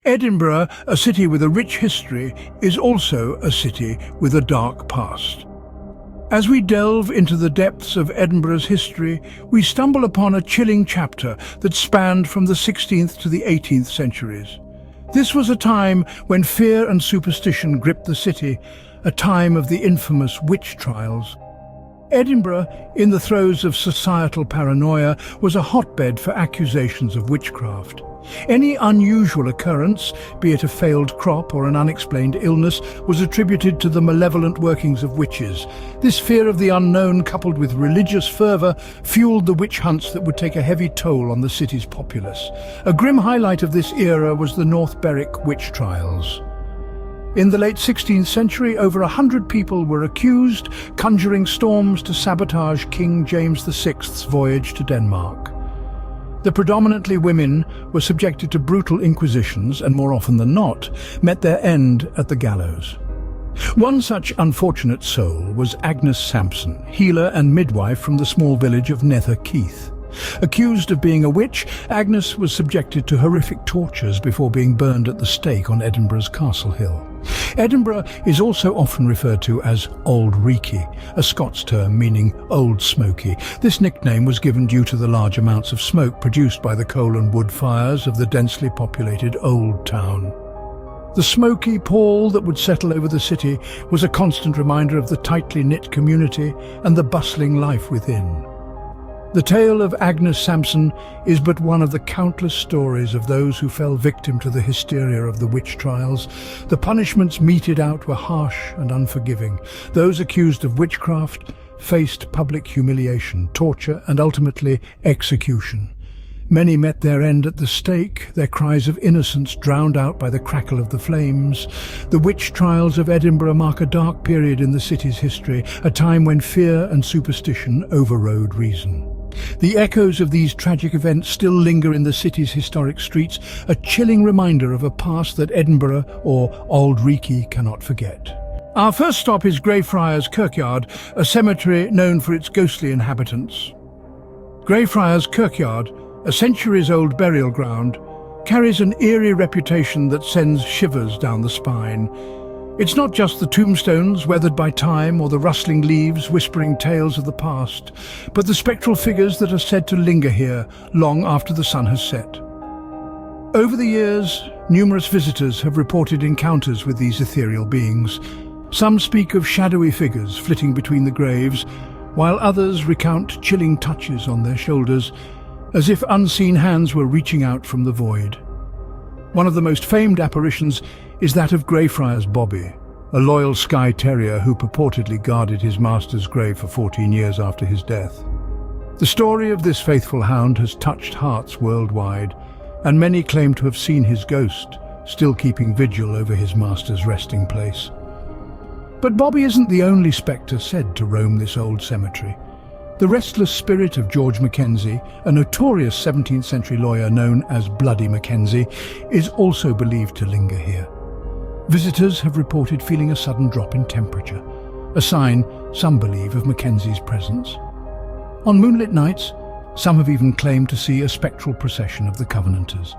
Edinburgh, a city with a rich history, is also a city with a dark past. As we delve into the depths of Edinburgh's history, we stumble upon a chilling chapter that spanned from the 16th to the 18th centuries. This was a time when fear and superstition gripped the city, a time of the infamous witch trials. Edinburgh, in the throes of societal paranoia, was a hotbed for accusations of witchcraft. Any unusual occurrence, be it a failed crop or an unexplained illness, was attributed to the malevolent workings of witches. This fear of the unknown, coupled with religious fervour, fueled the witch hunts that would take a heavy toll on the city's populace. A grim highlight of this era was the North Berwick witch trials. In the late 16th century, over 100 people were accused, conjuring storms to sabotage King James VI's voyage to Denmark. The predominantly women were subjected to brutal inquisitions and, more often than not, met their end at the gallows. One such unfortunate soul was Agnes Sampson, healer and midwife from the small village of Nether Keith. Accused of being a witch, Agnes was subjected to horrific tortures before being burned at the stake on Edinburgh's Castle Hill. Edinburgh is also often referred to as Old Reekie, a Scots term meaning Old Smoky. This nickname was given due to the large amounts of smoke produced by the coal and wood fires of the densely populated Old Town. The smoky pall that would settle over the city was a constant reminder of the tightly knit community and the bustling life within. The tale of Agnes Sampson is but one of the countless stories of those who fell victim to the hysteria of the witch trials. The punishments meted out were harsh and unforgiving. Those accused of witchcraft faced public humiliation, torture, and ultimately execution. Many met their end at the stake, their cries of innocence drowned out by the crackle of the flames. The witch trials of Edinburgh mark a dark period in the city's history, a time when fear and superstition overrode reason. The echoes of these tragic events still linger in the city's historic streets, a chilling reminder of a past that Edinburgh, or Old Reekie, cannot forget. Our first stop is Greyfriars Kirkyard, a cemetery known for its ghostly inhabitants. Greyfriars Kirkyard, a centuries-old burial ground, carries an eerie reputation that sends shivers down the spine. It's not just the tombstones weathered by time or the rustling leaves whispering tales of the past, but the spectral figures that are said to linger here long after the sun has set. Over the years, numerous visitors have reported encounters with these ethereal beings. Some speak of shadowy figures flitting between the graves, while others recount chilling touches on their shoulders, as if unseen hands were reaching out from the void. One of the most famed apparitions is that of Greyfriars Bobby, a loyal Skye Terrier who purportedly guarded his master's grave for 14 years after his death. The story of this faithful hound has touched hearts worldwide, and many claim to have seen his ghost, still keeping vigil over his master's resting place. But Bobby isn't the only spectre said to roam this old cemetery. The restless spirit of George Mackenzie, a notorious 17th century lawyer known as Bloody Mackenzie, is also believed to linger here. Visitors have reported feeling a sudden drop in temperature, a sign, some believe, of Mackenzie's presence. On moonlit nights, some have even claimed to see a spectral procession of the Covenanters,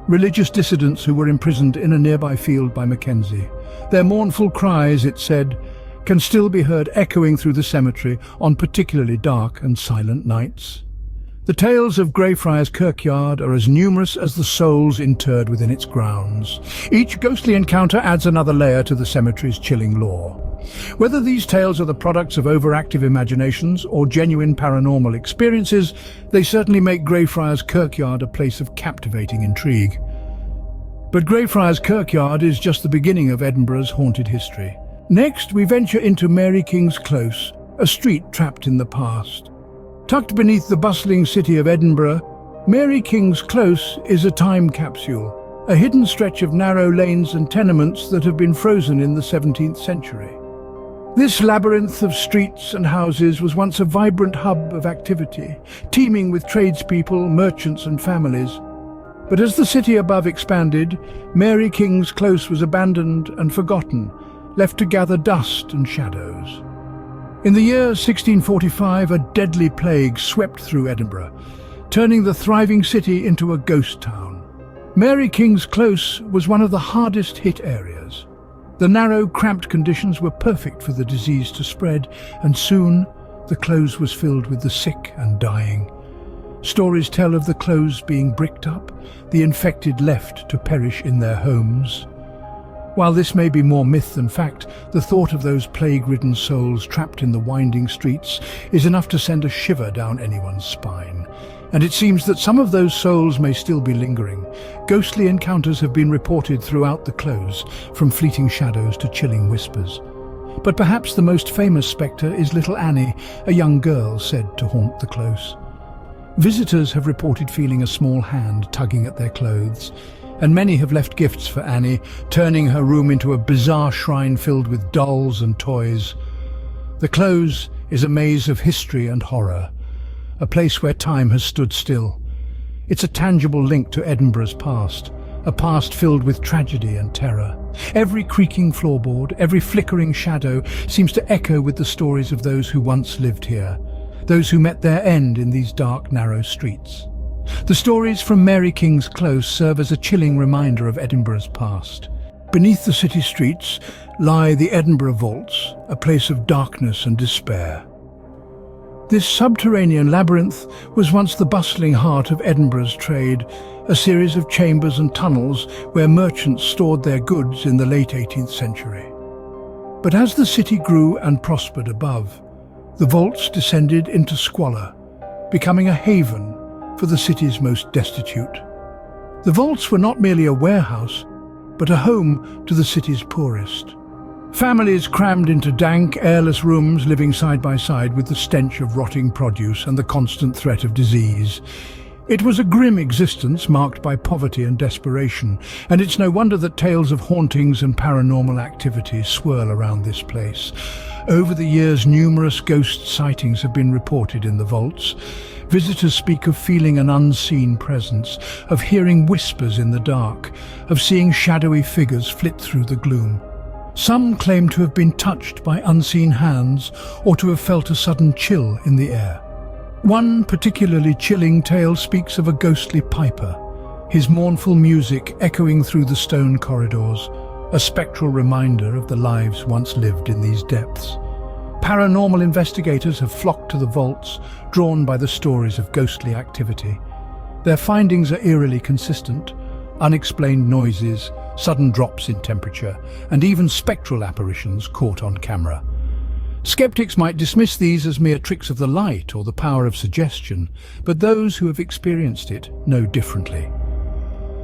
religious dissidents who were imprisoned in a nearby field by Mackenzie. Their mournful cries, it said, can still be heard echoing through the cemetery on particularly dark and silent nights. The tales of Greyfriars Kirkyard are as numerous as the souls interred within its grounds. Each ghostly encounter adds another layer to the cemetery's chilling lore. Whether these tales are the products of overactive imaginations or genuine paranormal experiences, they certainly make Greyfriars Kirkyard a place of captivating intrigue. But Greyfriars Kirkyard is just the beginning of Edinburgh's haunted history. Next, we venture into Mary King's Close, a street trapped in the past. Tucked beneath the bustling city of Edinburgh, Mary King's Close is a time capsule, a hidden stretch of narrow lanes and tenements that have been frozen in the 17th century. This labyrinth of streets and houses was once a vibrant hub of activity, teeming with tradespeople, merchants and families. But as the city above expanded, Mary King's Close was abandoned and forgotten, left to gather dust and shadows. In the year 1645, a deadly plague swept through Edinburgh, turning the thriving city into a ghost town. Mary King's Close was one of the hardest hit areas. The narrow, cramped conditions were perfect for the disease to spread, and soon the close was filled with the sick and dying. Stories tell of the close being bricked up, the infected left to perish in their homes. While this may be more myth than fact, the thought of those plague-ridden souls trapped in the winding streets is enough to send a shiver down anyone's spine. And it seems that some of those souls may still be lingering. Ghostly encounters have been reported throughout the close, from fleeting shadows to chilling whispers. But perhaps the most famous spectre is little Annie, a young girl said to haunt the close. Visitors have reported feeling a small hand tugging at their clothes, and many have left gifts for Annie, turning her room into a bizarre shrine filled with dolls and toys. The close is a maze of history and horror, a place where time has stood still. It's a tangible link to Edinburgh's past, a past filled with tragedy and terror. Every creaking floorboard, every flickering shadow seems to echo with the stories of those who once lived here, those who met their end in these dark, narrow streets. The stories from Mary King's Close serve as a chilling reminder of Edinburgh's past. Beneath the city streets lie the Edinburgh vaults, a place of darkness and despair. This subterranean labyrinth was once the bustling heart of Edinburgh's trade, a series of chambers and tunnels where merchants stored their goods in the late 18th century. But as the city grew and prospered above, the vaults descended into squalor, becoming a haven for the city's most destitute. The vaults were not merely a warehouse, but a home to the city's poorest. Families crammed into dank, airless rooms, living side by side with the stench of rotting produce and the constant threat of disease. It was a grim existence marked by poverty and desperation, and it's no wonder that tales of hauntings and paranormal activity swirl around this place. Over the years, numerous ghost sightings have been reported in the vaults. Visitors speak of feeling an unseen presence, of hearing whispers in the dark, of seeing shadowy figures flit through the gloom. Some claim to have been touched by unseen hands or to have felt a sudden chill in the air. One particularly chilling tale speaks of a ghostly piper, his mournful music echoing through the stone corridors, a spectral reminder of the lives once lived in these depths. Paranormal investigators have flocked to the vaults, drawn by the stories of ghostly activity. Their findings are eerily consistent: unexplained noises, sudden drops in temperature, and even spectral apparitions caught on camera. Skeptics might dismiss these as mere tricks of the light or the power of suggestion, but those who have experienced it know differently.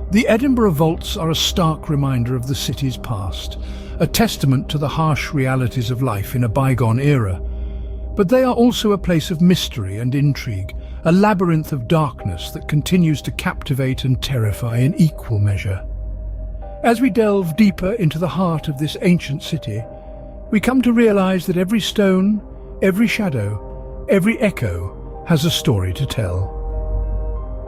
The Edinburgh vaults are a stark reminder of the city's past, a testament to the harsh realities of life in a bygone era. But they are also a place of mystery and intrigue, a labyrinth of darkness that continues to captivate and terrify in equal measure. As we delve deeper into the heart of this ancient city, we come to realize that every stone, every shadow, every echo has a story to tell.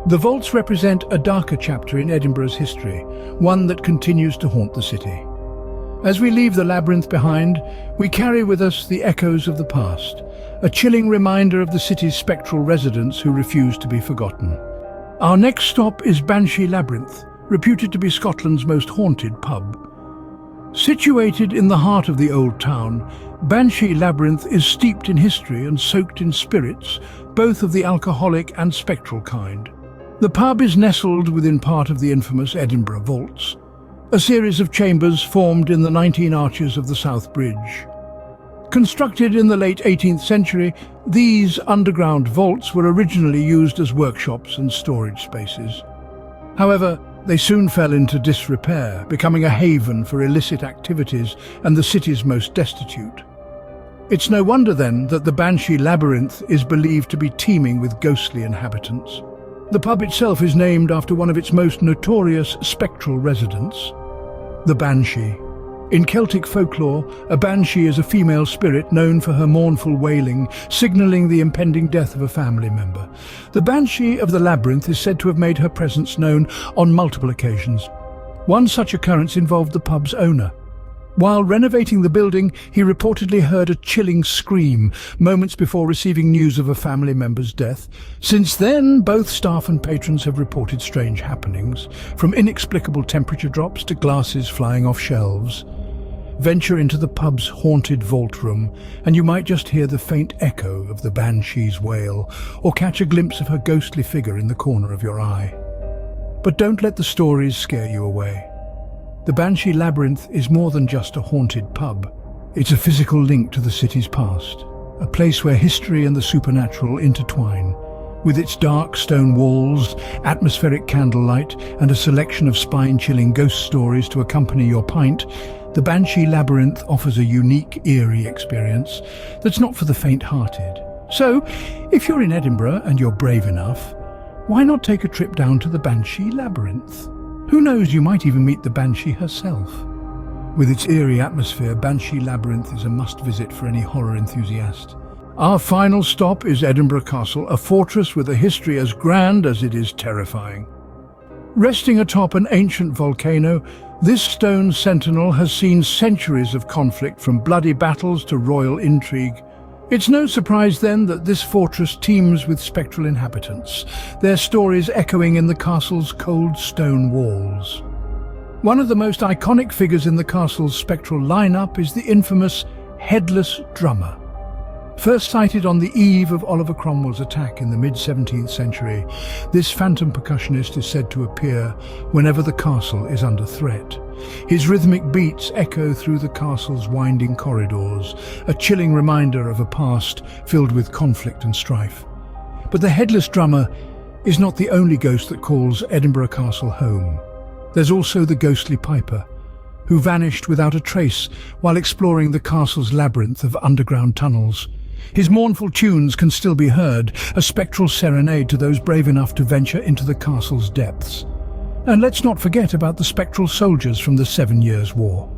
The vaults represent a darker chapter in Edinburgh's history, one that continues to haunt the city. As we leave the labyrinth behind, we carry with us the echoes of the past, a chilling reminder of the city's spectral residents who refuse to be forgotten. Our next stop is Banshee Labyrinth, reputed to be Scotland's most haunted pub. Situated in the heart of the old town, Banshee Labyrinth is steeped in history and soaked in spirits, both of the alcoholic and spectral kind. The pub is nestled within part of the infamous Edinburgh Vaults, a series of chambers formed in the 19 arches of the South Bridge. Constructed in the late 18th century, these underground vaults were originally used as workshops and storage spaces. However, they soon fell into disrepair, becoming a haven for illicit activities and the city's most destitute. It's no wonder then that the Banshee Labyrinth is believed to be teeming with ghostly inhabitants. The pub itself is named after one of its most notorious spectral residents, the Banshee. In Celtic folklore, a banshee is a female spirit known for her mournful wailing, signalling the impending death of a family member. The Banshee of the Labyrinth is said to have made her presence known on multiple occasions. One such occurrence involved the pub's owner. While renovating the building, he reportedly heard a chilling scream moments before receiving news of a family member's death. Since then, both staff and patrons have reported strange happenings, from inexplicable temperature drops to glasses flying off shelves. Venture into the pub's haunted vault room, and you might just hear the faint echo of the banshee's wail, or catch a glimpse of her ghostly figure in the corner of your eye. But don't let the stories scare you away. The Banshee Labyrinth is more than just a haunted pub. It's a physical link to the city's past, a place where history and the supernatural intertwine. With its dark stone walls, atmospheric candlelight, and a selection of spine-chilling ghost stories to accompany your pint, the Banshee Labyrinth offers a unique, eerie experience that's not for the faint-hearted. So, if you're in Edinburgh and you're brave enough, why not take a trip down to the Banshee Labyrinth? Who knows, you might even meet the Banshee herself. With its eerie atmosphere, Banshee Labyrinth is a must-visit for any horror enthusiast. Our final stop is Edinburgh Castle, a fortress with a history as grand as it is terrifying. Resting atop an ancient volcano, this stone sentinel has seen centuries of conflict, from bloody battles to royal intrigue. It's no surprise then that this fortress teems with spectral inhabitants, their stories echoing in the castle's cold stone walls. One of the most iconic figures in the castle's spectral lineup is the infamous Headless Drummer. First sighted on the eve of Oliver Cromwell's attack in the mid-17th century, this phantom percussionist is said to appear whenever the castle is under threat. His rhythmic beats echo through the castle's winding corridors, a chilling reminder of a past filled with conflict and strife. But the Headless Drummer is not the only ghost that calls Edinburgh Castle home. There's also the ghostly Piper, who vanished without a trace while exploring the castle's labyrinth of underground tunnels. His mournful tunes can still be heard, a spectral serenade to those brave enough to venture into the castle's depths. And let's not forget about the spectral soldiers from the 7 Years' War.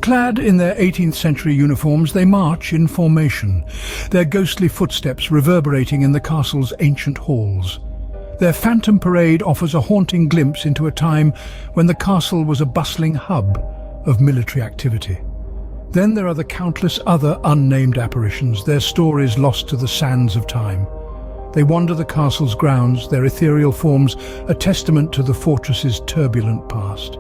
Clad in their 18th century uniforms, they march in formation, their ghostly footsteps reverberating in the castle's ancient halls. Their phantom parade offers a haunting glimpse into a time when the castle was a bustling hub of military activity. Then there are the countless other unnamed apparitions, their stories lost to the sands of time. They wander the castle's grounds, their ethereal forms a testament to the fortress's turbulent past.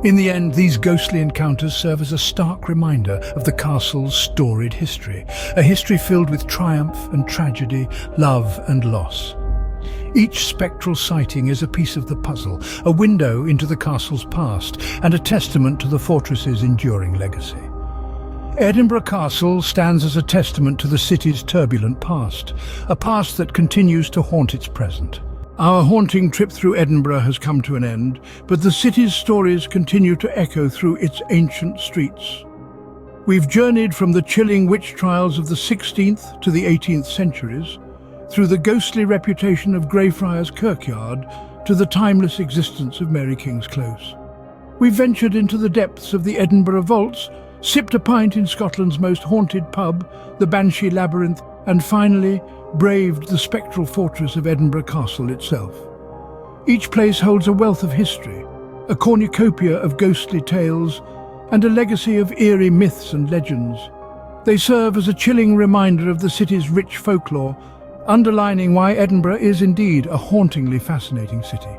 In the end, these ghostly encounters serve as a stark reminder of the castle's storied history, a history filled with triumph and tragedy, love and loss. Each spectral sighting is a piece of the puzzle, a window into the castle's past, and a testament to the fortress's enduring legacy. Edinburgh Castle stands as a testament to the city's turbulent past, a past that continues to haunt its present. Our haunting trip through Edinburgh has come to an end, but the city's stories continue to echo through its ancient streets. We've journeyed from the chilling witch trials of the 16th to the 18th centuries, through the ghostly reputation of Greyfriars Kirkyard to the timeless existence of Mary King's Close. We've ventured into the depths of the Edinburgh vaults, sipped a pint in Scotland's most haunted pub, the Banshee Labyrinth, and finally braved the spectral fortress of Edinburgh Castle itself. Each place holds a wealth of history, a cornucopia of ghostly tales, and a legacy of eerie myths and legends. They serve as a chilling reminder of the city's rich folklore, underlining why Edinburgh is indeed a hauntingly fascinating city.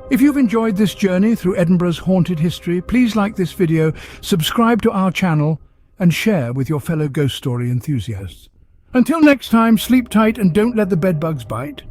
If you've enjoyed this journey through Edinburgh's haunted history, please like this video, subscribe to our channel, and share with your fellow ghost story enthusiasts. Until next time, sleep tight and don't let the bedbugs bite.